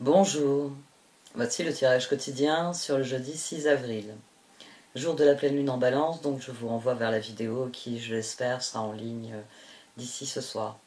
Bonjour, voici le tirage quotidien sur le jeudi 6 avril, jour de la pleine lune en balance, donc je vous renvoie vers la vidéo qui, je l'espère, sera en ligne d'ici ce soir.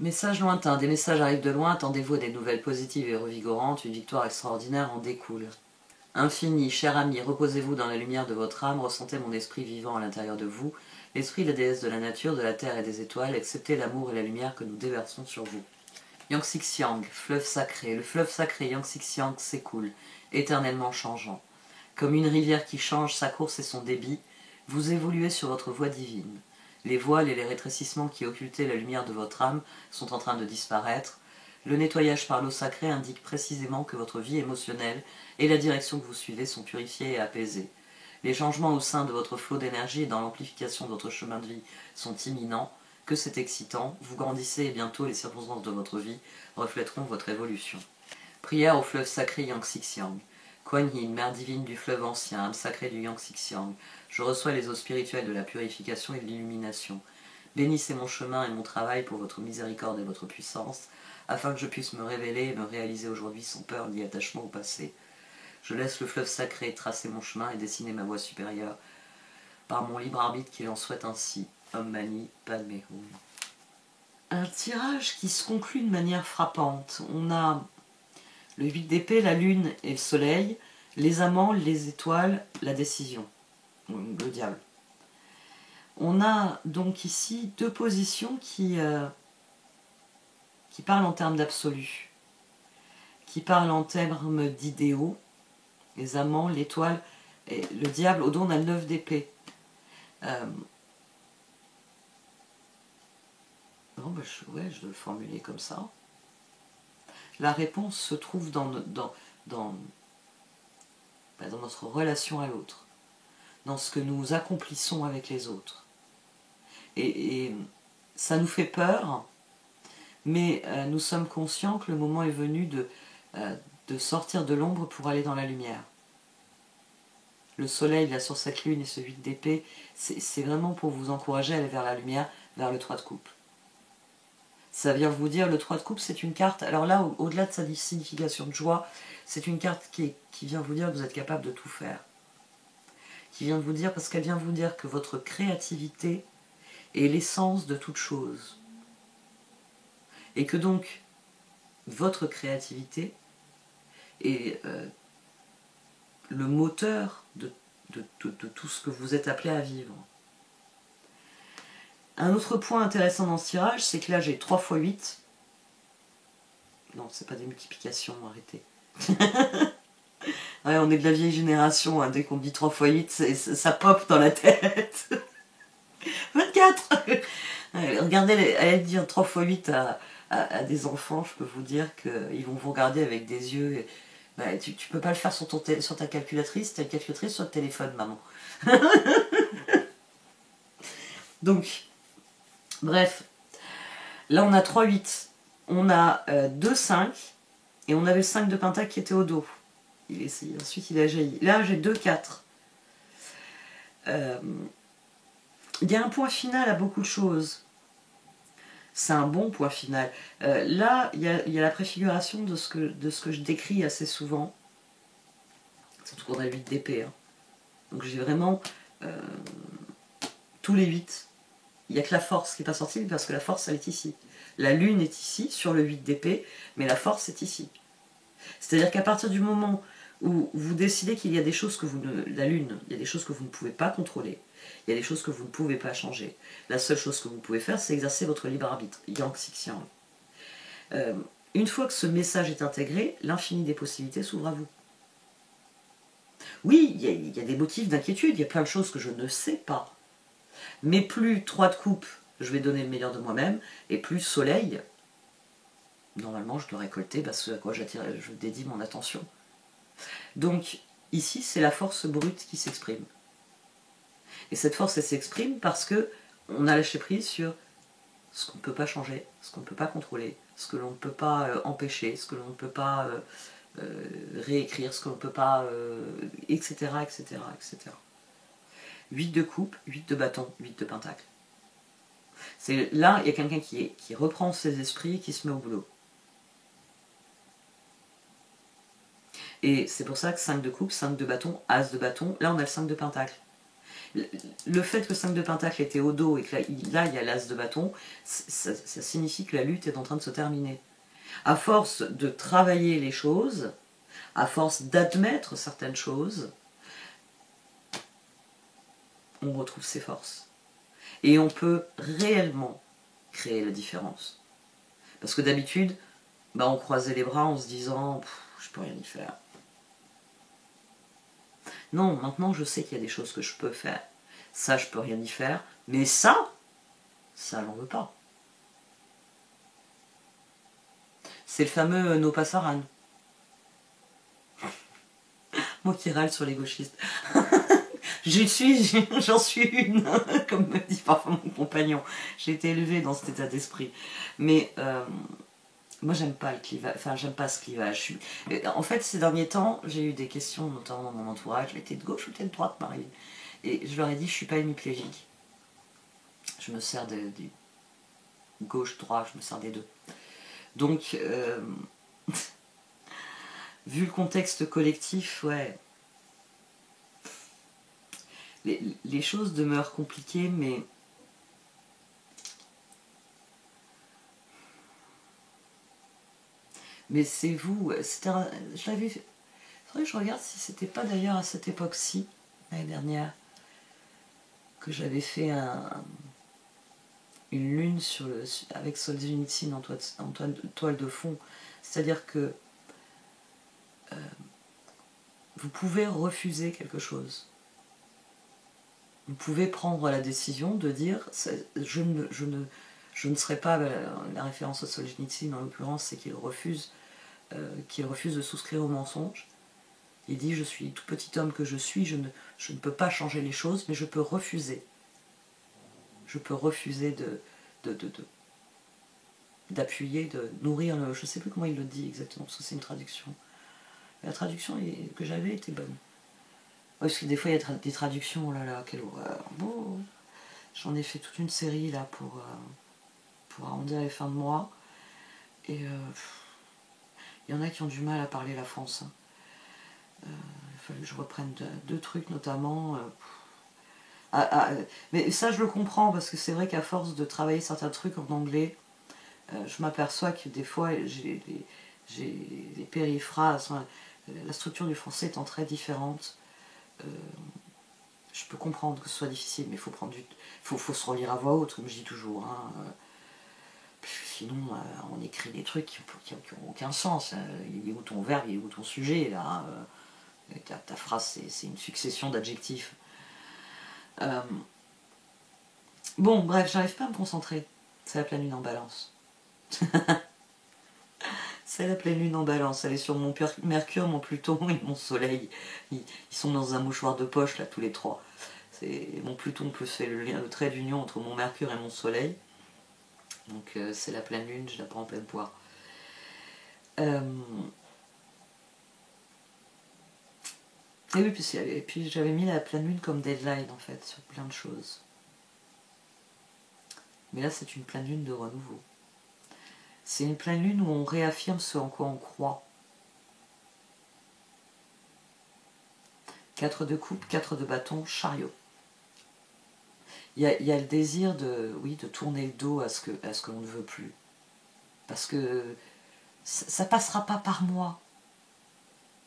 Message lointain, des messages arrivent de loin, attendez-vous à des nouvelles positives et revigorantes, une victoire extraordinaire en découle. Infini, cher ami, reposez-vous dans la lumière de votre âme, ressentez mon esprit vivant à l'intérieur de vous, l'esprit de la déesse de la nature, de la terre et des étoiles, acceptez l'amour et la lumière que nous déversons sur vous. Yangtze-Kiang, fleuve sacré, le fleuve sacré Yangtze-Kiang s'écoule, éternellement changeant. Comme une rivière qui change sa course et son débit, vous évoluez sur votre voie divine. Les voiles et les rétrécissements qui occultaient la lumière de votre âme sont en train de disparaître. Le nettoyage par l'eau sacrée indique précisément que votre vie émotionnelle et la direction que vous suivez sont purifiées et apaisées. Les changements au sein de votre flot d'énergie et dans l'amplification de votre chemin de vie sont imminents. Que c'est excitant, vous grandissez et bientôt les circonstances de votre vie reflèteront votre évolution. Prière au fleuve sacré Yangtze-Kiang. Kuan Yin, mère divine du fleuve ancien, âme sacrée du Yangtze-Kiang, je reçois les eaux spirituelles de la purification et de l'illumination. Bénissez mon chemin et mon travail pour votre miséricorde et votre puissance, afin que je puisse me révéler et me réaliser aujourd'hui sans peur ni attachement au passé. Je laisse le fleuve sacré tracer mon chemin et dessiner ma voie supérieure, par mon libre arbitre qu'il en soit ainsi. Om Mani Padme Hum. Un tirage qui se conclut de manière frappante. On a le 8 d'épée, la lune et le soleil, les amants, les étoiles, la décision, le diable. On a donc ici deux positions qui parlent en termes d'absolu, qui parlent en termes d'idéaux, les amants, l'étoile et le diable. Au dos, on a le 9 d'épée. Non, ben je dois le formuler comme ça. La réponse se trouve dans notre relation à l'autre, dans ce que nous accomplissons avec les autres. Et ça nous fait peur, mais nous sommes conscients que le moment est venu de sortir de l'ombre pour aller dans la lumière. Le soleil, là, sur cette lune et ce 8 d'épée, c'est vraiment pour vous encourager à aller vers la lumière, vers le 3 de coupe. Ça vient vous dire, le 3 de coupe, c'est une carte, alors là, au-delà de sa signification de joie, c'est une carte qui vient vous dire que vous êtes capable de tout faire. Qui vient vous dire, parce qu'elle vient vous dire que votre créativité est l'essence de toute chose. Et que donc, votre créativité est le moteur de tout ce que vous êtes appelé à vivre. Un autre point intéressant dans ce tirage, c'est que là j'ai 3 x 8. Non, c'est pas des multiplications, arrêtez. Ouais, on est de la vieille génération, hein, dès qu'on dit 3 x 8, ça pop dans la tête. 24. Regardez, allez dire 3 x 8 à des enfants, je peux vous dire qu'ils vont vous regarder avec des yeux. Bah, tu peux pas le faire sur ta calculatrice, t'as une calculatrice sur le téléphone, maman. Donc, bref, là on a 3 8, on a 2 5, et on avait le 5 de pentacle qui était au dos. Ensuite il a jailli. Là j'ai 2 4. Il y a un point final à beaucoup de choses. C'est un bon point final. Là, il y a la préfiguration de ce que je décris assez souvent. Surtout qu'on a 8 d'épée. Hein. Donc j'ai vraiment tous les 8. Il n'y a que la force qui n'est pas sortie, parce que la force, elle est ici. La lune est ici, sur le 8 d'épée, mais la force est ici. C'est-à-dire qu'à partir du moment où vous décidez qu'il y a des choses que vous ne... La lune, il y a des choses que vous ne pouvez pas contrôler. Il y a des choses que vous ne pouvez pas changer. La seule chose que vous pouvez faire, c'est exercer votre libre arbitre. Yangtze-Kiang. Une fois que ce message est intégré, l'infini des possibilités s'ouvre à vous. Oui, il y a des motifs d'inquiétude, il y a plein de choses que je ne sais pas. Mais plus 3 de coupe, je vais donner le meilleur de moi-même, et plus soleil, normalement je dois récolter ce à quoi je dédie mon attention. Donc ici c'est la force brute qui s'exprime. Et cette force elle s'exprime parce que on a lâché prise sur ce qu'on ne peut pas changer, ce qu'on ne peut pas contrôler, ce que l'on ne peut pas empêcher, ce que l'on ne peut pas réécrire, ce que l'on ne peut pas... etc., etc., etc. 8 de coupe, 8 de bâton, 8 de pentacle. Là, il y a quelqu'un qui reprend ses esprits et qui se met au boulot. Et c'est pour ça que 5 de coupe, 5 de bâton, as de bâton, là on a le 5 de pentacle. Le fait que 5 de pentacle était au dos et que là il y a l'as de bâton, ça signifie que la lutte est en train de se terminer. À force de travailler les choses, à force d'admettre certaines choses, on retrouve ses forces. Et on peut réellement créer la différence. Parce que d'habitude, on croisait les bras en se disant « je peux rien y faire ». Non, maintenant je sais qu'il y a des choses que je peux faire. Ça, je peux rien y faire. Mais ça j'en veux pas. C'est le fameux no passaran. Moi qui râle sur les gauchistes. J'en suis une, comme me dit parfois mon compagnon. J'ai été élevée dans cet état d'esprit. Mais moi j'aime pas le clivage, j'aime pas ce clivage. En fait, ces derniers temps, j'ai eu des questions, notamment dans mon entourage, mais t'es de gauche ou t'es de droite, Marie? Et je leur ai dit, je suis pas hémiplégique. Je me sers de gauche-droite, je me sers des deux. Donc, vu le contexte collectif, ouais, les choses demeurent compliquées, mais c'est vous. Je l'avais fait. Faudrait que je regarde si c'était pas d'ailleurs à cette époque-ci, l'année dernière, que j'avais fait une lune avec Solzhenitsyn en toile de fond. C'est-à-dire que vous pouvez refuser quelque chose. Vous pouvez prendre la décision de dire je ne serai pas... La référence à Solzhenitsyn, en l'occurrence, c'est qu'il refuse de souscrire au mensonge. Il dit, je suis tout petit homme que je suis, je ne peux pas changer les choses, mais je peux refuser. Je peux refuser d'appuyer, de nourrir le... Je ne sais plus comment il le dit exactement, parce que c'est une traduction. La traduction que j'avais était bonne. Ouais, parce que des fois, il y a des traductions, oh là là, quelle horreur. Bon, j'en ai fait toute une série, là, pour arrondir les fins de mois. Et il y en a qui ont du mal à parler la France. Hein. Il a fallu que je reprenne deux trucs, notamment... mais ça, je le comprends, parce que c'est vrai qu'à force de travailler certains trucs en anglais, je m'aperçois que des fois, j'ai des périphrases, la structure du français étant très différente. Je peux comprendre que ce soit difficile, mais il faut se relire à voix haute, comme je dis toujours. Hein. Sinon, on écrit des trucs qui n'ont aucun sens. Il est où ton verbe, il est où ton sujet, là. Ta phrase, c'est une succession d'adjectifs. Bon, bref, j'arrive pas à me concentrer. C'est la pleine lune en balance. C'est la pleine lune en balance. Elle est sur mon Mercure, mon Pluton et mon Soleil. Ils sont dans un mouchoir de poche, là, tous les trois. Mon Pluton plus fait le trait d'union entre mon Mercure et mon Soleil. Donc c'est la pleine lune, je la prends en pleine poire. Et oui, puis j'avais mis la pleine lune comme deadline, en fait, sur plein de choses. Mais là, c'est une pleine lune de renouveau. C'est une pleine lune où on réaffirme ce en quoi on croit. 4 de coupe, 4 de bâton, chariot. Il y a le désir de tourner le dos à ce que l'on ne veut plus. Parce que ça ne passera pas par moi.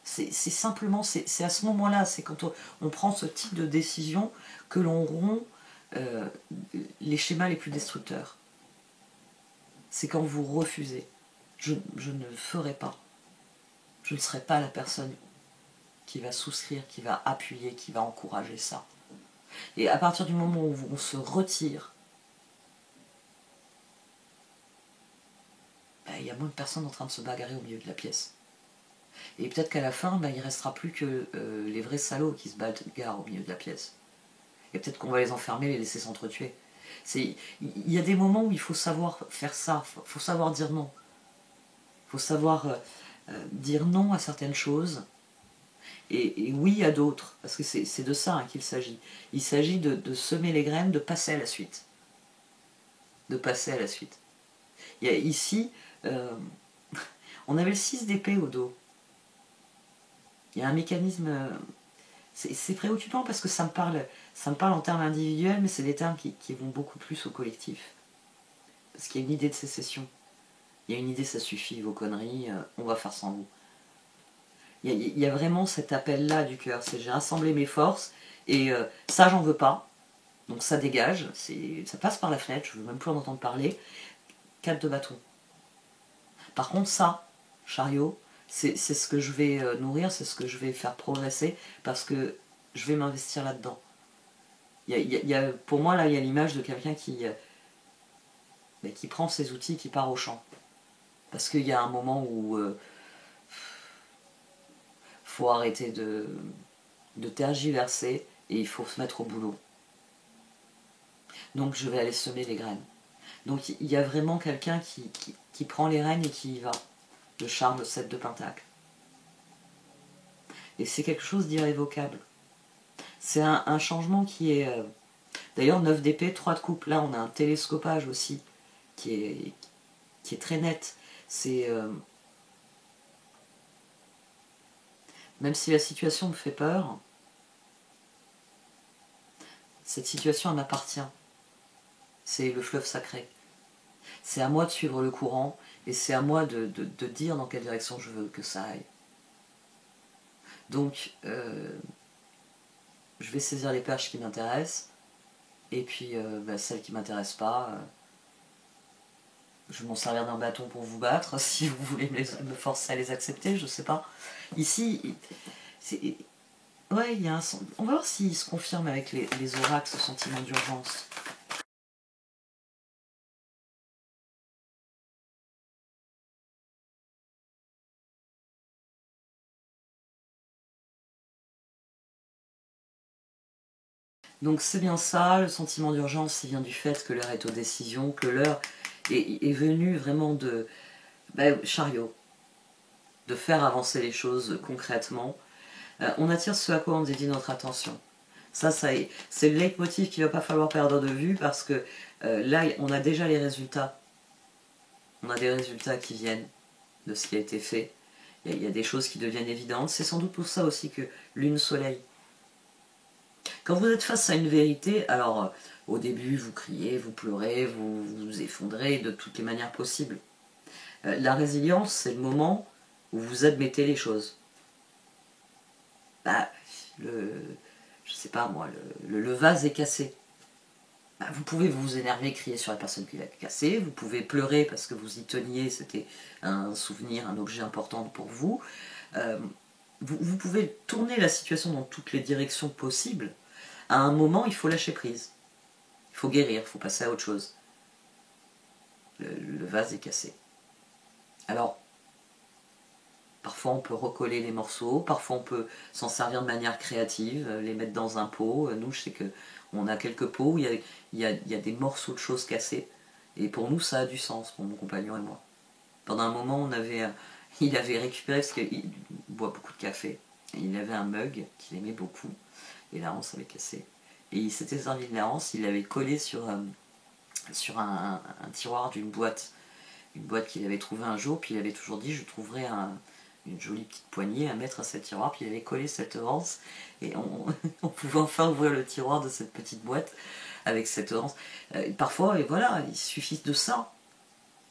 C'est simplement, c'est à ce moment-là, c'est quand on prend ce type de décision que l'on rompt les schémas les plus destructeurs. C'est quand vous refusez. Je ne ferai pas. Je ne serai pas la personne qui va souscrire, qui va appuyer, qui va encourager ça. Et à partir du moment où on se retire, il y a moins de personnes en train de se bagarrer au milieu de la pièce. Et peut-être qu'à la fin, il ne restera plus que les vrais salauds qui se bagarrent au milieu de la pièce. Et peut-être qu'on va les enfermer, les laisser s'entretuer. Il y a des moments où il faut savoir faire ça, il faut savoir dire non. Il faut savoir dire non à certaines choses et oui à d'autres. Parce que c'est de ça qu'il s'agit. Il s'agit de semer les graines, de passer à la suite. De passer à la suite. Il y a ici, on avait le 6 d'épée au dos. Il y a un mécanisme... c'est préoccupant parce que ça me parle en termes individuels, mais c'est des termes qui vont beaucoup plus au collectif. Parce qu'il y a une idée de sécession. Il y a une idée, ça suffit, vos conneries, on va faire sans vous. Il y a vraiment cet appel-là du cœur. C'est j'ai rassemblé mes forces et ça, j'en veux pas. Donc ça dégage, ça passe par la fenêtre, je veux même plus en entendre parler. 4 de bâton. Par contre, ça, chariot, c'est ce que je vais nourrir, c'est ce que je vais faire progresser parce que je vais m'investir là-dedans. Pour moi, là, il y a l'image de quelqu'un qui prend ses outils, qui part au champ. Parce qu'il y a un moment où faut arrêter de tergiverser et il faut se mettre au boulot. Donc je vais aller semer les graines. Donc il y a vraiment quelqu'un qui prend les rênes et qui y va. Le charme de 7 de pentacle. Et c'est quelque chose d'irrévocable. C'est un changement qui est... D'ailleurs 9 d'épée, 3 de coupe. Là on a un télescopage aussi qui est très net. C'est... même si la situation me fait peur, cette situation elle m'appartient. C'est le fleuve sacré. C'est à moi de suivre le courant et c'est à moi de dire dans quelle direction je veux que ça aille. Donc, je vais saisir les perches qui m'intéressent et puis celles qui ne m'intéressent pas, je vais m'en servir d'un bâton pour vous battre si vous voulez me forcer à les accepter, je sais pas. Ici, ouais, il y a on va voir s'il se confirme avec les oracles, ce sentiment d'urgence. Donc c'est bien ça, le sentiment d'urgence, il vient du fait que l'heure est aux décisions, que l'heure est venue vraiment de chariot, de faire avancer les choses concrètement. On attire ce à quoi on dédie notre attention. Ça c'est le leitmotiv qu'il ne va pas falloir perdre de vue parce que là, on a déjà les résultats. On a des résultats qui viennent de ce qui a été fait. Il y a des choses qui deviennent évidentes. C'est sans doute pour ça aussi que lune-soleil. Quand vous êtes face à une vérité, alors au début vous criez, vous pleurez, vous vous effondrez de toutes les manières possibles. La résilience, c'est le moment où vous admettez les choses. Je sais pas moi, le vase est cassé. Vous pouvez vous énerver, crier sur la personne qui l'a cassé, vous pouvez pleurer parce que vous y teniez, c'était un souvenir, un objet important pour vous. Vous pouvez tourner la situation dans toutes les directions possibles. À un moment, il faut lâcher prise. Il faut guérir, il faut passer à autre chose. Le vase est cassé. Alors, parfois on peut recoller les morceaux, parfois on peut s'en servir de manière créative, les mettre dans un pot. Nous, je sais qu'on a quelques pots où il y a des morceaux de choses cassées. Et pour nous, ça a du sens, pour mon compagnon et moi. Pendant un moment, il avait récupéré, parce qu'il boit beaucoup de café, et il avait un mug qu'il aimait beaucoup. Et l'errance avait cassé. Et il s'était servi de l'errance, il l'avait collé sur un tiroir d'une boîte. Une boîte qu'il avait trouvée un jour, puis il avait toujours dit je trouverai une jolie petite poignée à mettre à ce tiroir, puis il avait collé cette errance, et on pouvait enfin ouvrir le tiroir de cette petite boîte avec cette errance. Parfois, et voilà, il suffit de ça.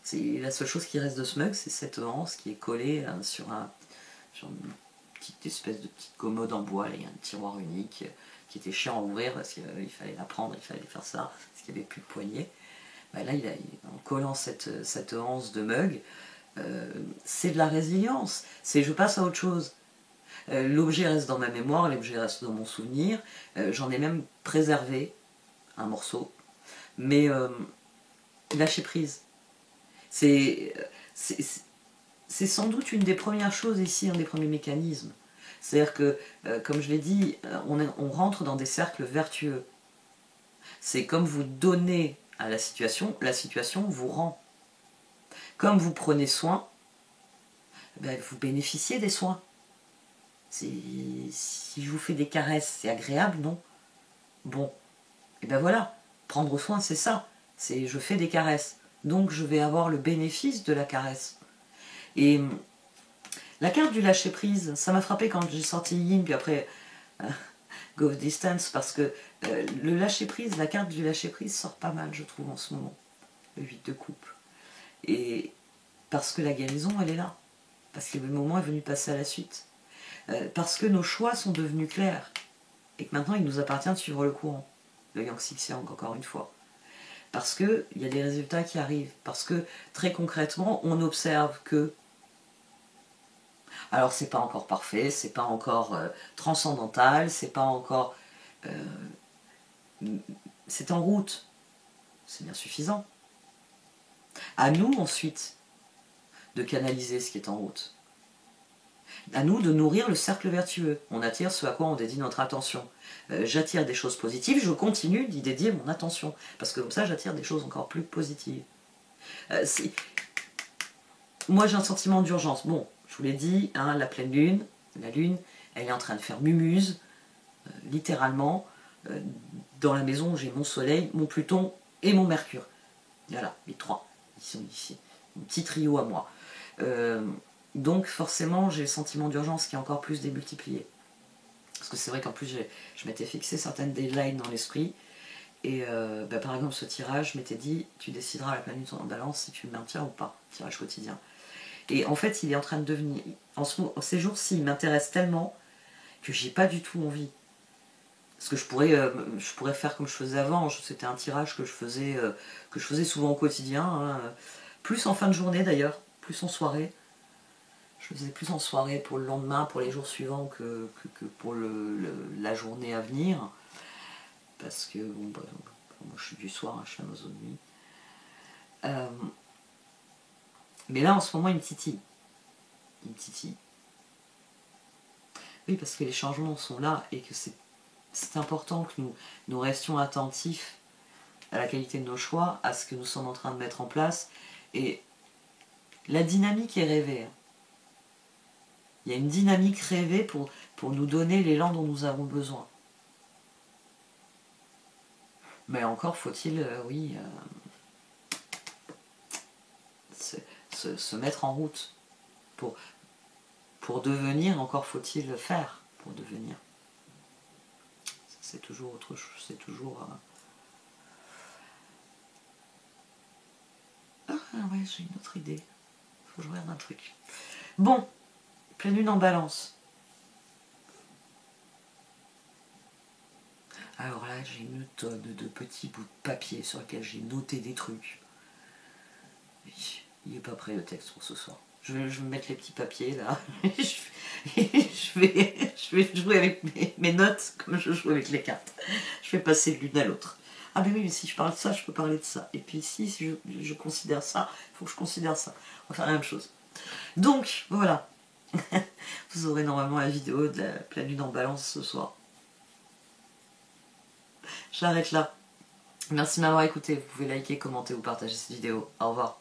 C'est la seule chose qui reste de ce mug, c'est cette errance qui est collée sur une petite espèce de petite commode en bois, il y a un tiroir unique qui était chiant à ouvrir parce qu'il fallait la prendre, il fallait faire ça, parce qu'il n'y avait plus de poignée. Là, en collant cette anse de mug, c'est de la résilience, c'est je passe à autre chose. L'objet reste dans ma mémoire, l'objet reste dans mon souvenir, j'en ai même préservé un morceau, mais lâcher prise. C'est c'est sans doute une des premières choses ici, un des premiers mécanismes. C'est-à-dire que, comme je l'ai dit, on rentre dans des cercles vertueux. C'est comme vous donnez à la situation vous rend. Comme vous prenez soin, ben, vous bénéficiez des soins. Si je vous fais des caresses, c'est agréable, non? Bon, et ben voilà, prendre soin, c'est ça. C'est je fais des caresses. Donc je vais avoir le bénéfice de la caresse. Et la carte du lâcher-prise, ça m'a frappé quand j'ai sorti Yin, puis après Go Distance, parce que le lâcher-prise, la carte du lâcher-prise sort pas mal, je trouve, en ce moment. Le 8 de coupe. Et parce que la guérison, elle est là. Parce que le moment est venu passer à la suite. Parce que nos choix sont devenus clairs. Et que maintenant, il nous appartient de suivre le courant. Le Yang-Xi-Xiang, encore une fois. Parce qu'il y a des résultats qui arrivent. Parce que, très concrètement, on observe que... Alors, c'est pas encore parfait, c'est pas encore transcendantal, c'est pas encore... c'est en route. C'est bien suffisant. À nous, ensuite, de canaliser ce qui est en route. À nous de nourrir le cercle vertueux. On attire ce à quoi on dédie notre attention. J'attire des choses positives, je continue d'y dédier mon attention. Parce que comme ça, j'attire des choses encore plus positives. Moi, j'ai un sentiment d'urgence. Bon, je vous l'ai dit, hein, la pleine lune, la lune, elle est en train de faire mumuse, littéralement, dans la maison où j'ai mon soleil, mon Pluton et mon Mercure. Voilà, les trois. Ils sont ici. Un petit trio à moi. Donc forcément j'ai le sentiment d'urgence qui est encore plus démultiplié. Parce que c'est vrai qu'en plus je m'étais fixé certaines deadlines dans l'esprit. Et par exemple ce tirage, je m'étais dit tu décideras à la planète en balance si tu le maintiens ou pas, tirage quotidien. Et en fait il est en train de devenir, en ces jours-ci il m'intéresse tellement que j'ai pas du tout envie. Parce que je pourrais faire comme je faisais avant, c'était un tirage que je faisais souvent au quotidien, hein, plus en fin de journée d'ailleurs, plus en soirée. Je faisais plus en soirée pour le lendemain, pour les jours suivants que pour la journée à venir. Parce que, bon, moi je suis du soir, hein, je suis un oiseau de nuit. Mais là en ce moment il me titille. Il me titille. Oui, parce que les changements sont là et que c'est important que nous restions attentifs à la qualité de nos choix, à ce que nous sommes en train de mettre en place. Et la dynamique est rêvée. Il y a une dynamique rêvée pour nous donner l'élan dont nous avons besoin. Mais encore faut-il, oui, se mettre en route. Pour devenir, encore faut-il faire pour devenir. C'est toujours autre chose, c'est toujours... Ah ouais, j'ai une autre idée. Faut que je regarde un truc. Bon, pleine lune en balance. Alors là, j'ai une tonne de petits bouts de papier sur lesquels j'ai noté des trucs. Il n'est pas prêt le texte pour ce soir. Je vais me mettre les petits papiers là. je vais jouer avec mes notes comme je joue avec les cartes. Je vais passer de l'une à l'autre. Ah mais oui, mais si je parle de ça, je peux parler de ça. Et puis si je considère ça, il faut que je considère ça. On va faire la même chose. Donc, voilà. Vous aurez normalement la vidéo de la pleine lune en balance ce soir. J'arrête là. Merci de m'avoir écouté. Vous pouvez liker, commenter ou partager cette vidéo. Au revoir.